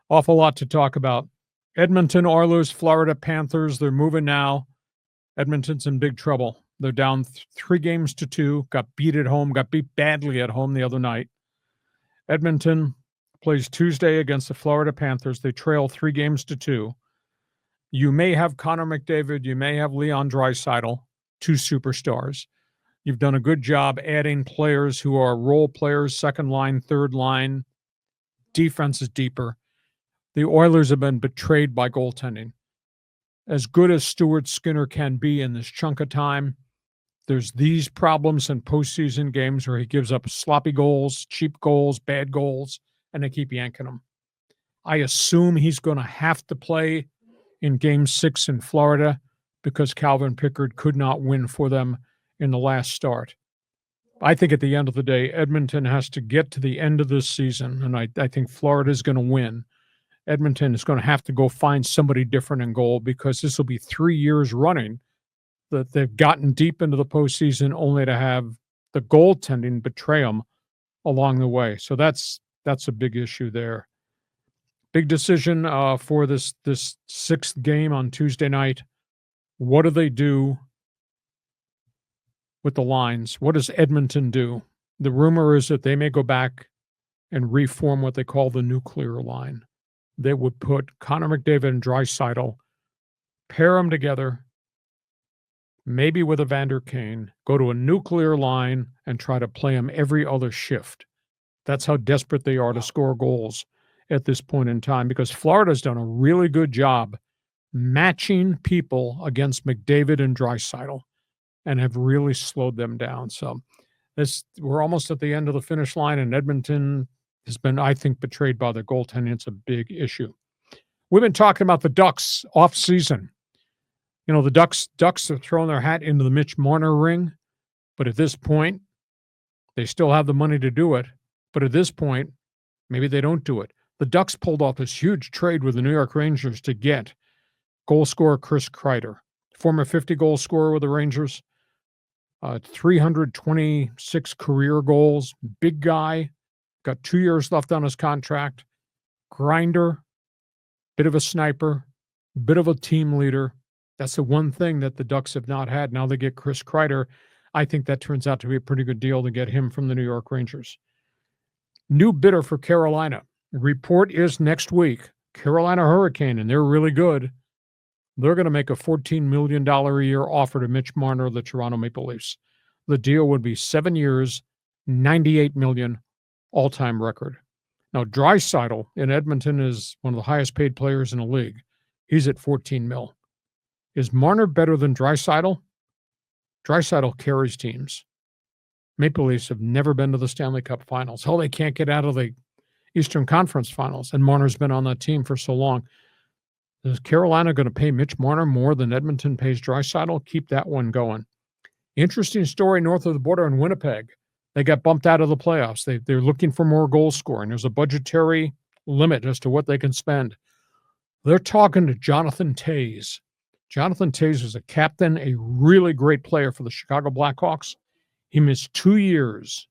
Awful lot to talk about. Edmonton Oilers, Florida Panthers, they're moving now. Edmonton's in big trouble. They're down 3-2, got beat at home, got beat badly at home the other night. Edmonton plays Tuesday against the Florida Panthers. They trail 3-2. You may have Connor McDavid, you may have Leon Draisaitl, two superstars. You've done a good job adding players who are role players, second line, third line. Defense is deeper. The Oilers have been betrayed by goaltending. As good as Stuart Skinner can be in this chunk of time, there's these problems in postseason games where he gives up sloppy goals, cheap goals, bad goals, and they keep yanking him. I assume he's going to have to play in Game 6 in Florida because Calvin Pickard could not win for them in the last start. I think at the end of the day, Edmonton has to get to the end of this season, and I think Florida is going to win. Edmonton is going to have to go find somebody different in goal because this will be 3 years running that they've gotten deep into the postseason only to have the goaltending betray them along the way. So that's a big issue there. Big decision for this sixth game on Tuesday night. What do they do with the lines? What does Edmonton do? The rumor is that they may go back and reform what they call the nuclear line. They would put Connor McDavid and Draisaitl, pair them together, maybe with Evander Kane, go to a nuclear line and try to play them every other shift. That's how desperate they are to score goals at this point in time, because Florida's done a really good job matching people against McDavid and Draisaitl and have really slowed them down. So we're almost at the end of the finish line, and Edmonton has been, I think, betrayed by their goaltending. It's a big issue. We've been talking about the Ducks off season. You know, the Ducks are throwing their hat into the Mitch Marner ring, but at this point, they still have the money to do it. But at this point, maybe they don't do it. The Ducks pulled off this huge trade with the New York Rangers to get goal scorer Chris Kreider, former 50-goal scorer with the Rangers, 326 career goals, big guy, got 2 years left on his contract, grinder, bit of a sniper, bit of a team leader. That's the one thing that the Ducks have not had. Now they get Chris Kreider. I think that turns out to be a pretty good deal to get him from the New York Rangers. New bidder for Carolina. Report is next week. Carolina Hurricane, and they're really good. They're going to make a $14 million a year offer to Mitch Marner of the Toronto Maple Leafs. The deal would be 7 years, $98 million, all-time record. Now, Draisaitl in Edmonton is one of the highest paid players in the league. He's at $14 million. Is Marner better than Draisaitl? Draisaitl carries teams. Maple Leafs have never been to the Stanley Cup Finals. Hell, they can't get out of the Eastern Conference Finals, and Marner's been on that team for so long. Is Carolina going to pay Mitch Marner more than Edmonton pays Draisaitl? Keep that one going. Interesting story north of the border in Winnipeg. They got bumped out of the playoffs. They're looking for more goal scoring. There's a budgetary limit as to what they can spend. They're talking to Jonathan Toews. Jonathan Toews is a captain, a really great player for the Chicago Blackhawks. He missed 2 years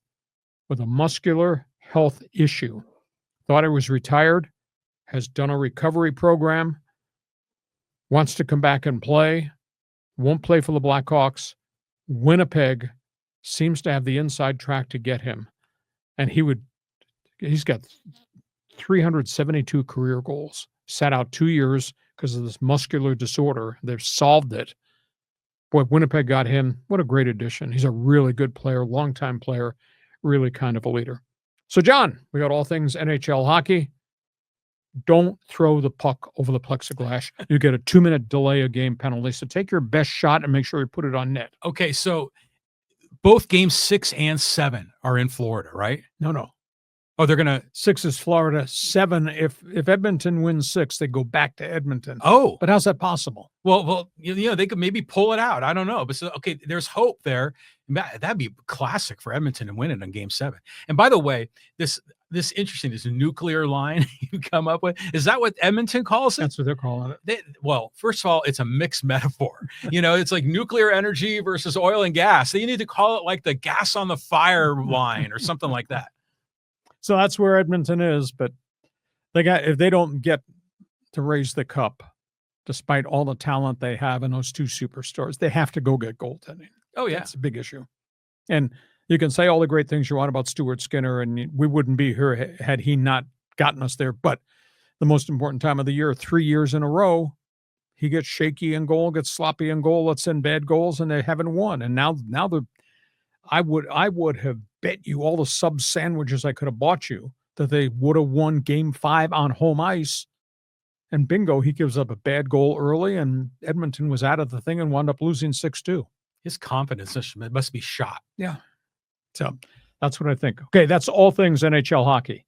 with a muscular health issue. Thought he was retired, has done a recovery program, wants to come back and play, won't play for the Blackhawks. Winnipeg seems to have the inside track to get him. And he's got 372 career goals. Sat out 2 years because of this muscular disorder. They've solved it. Boy, Winnipeg got him. What a great addition. He's a really good player, longtime player, really kind of a leader. So, John, we got all things NHL hockey. Don't throw the puck over the plexiglass. You get a 2-minute delay of game penalty. So take your best shot and make sure you put it on net. Okay, so both games 6 and 7 are in Florida, right? No. Oh, they're going to... 6 is Florida. 7, if Edmonton wins 6, they go back to Edmonton. Oh. But how's that possible? Well, they could maybe pull it out. I don't know. But okay, there's hope there. That'd be classic for Edmonton to win it in game 7. And by the way, this interesting, this nuclear line you come up with, is that what Edmonton calls it? That's what they're calling it. Well, first of all, it's a mixed metaphor. It's like nuclear energy versus oil and gas. So you need to call it like the gas on the fire line or something like that. So that's where Edmonton is, but if they don't get to raise the cup, despite all the talent they have and those two superstars, they have to go get goaltending. Oh yeah, That's a big issue. And you can say all the great things you want about Stuart Skinner, and we wouldn't be here had he not gotten us there. But the most important time of the year, 3 years in a row, he gets shaky in goal, gets sloppy in goal, lets in bad goals, and they haven't won. And now I would have bet you all the sub sandwiches I could have bought you that they would have won Game 5 on home ice. And bingo, he gives up a bad goal early, and Edmonton was out of the thing and wound up losing 6-2. his confidence must be shot. Yeah. So that's what I think. Okay, that's all things NHL hockey.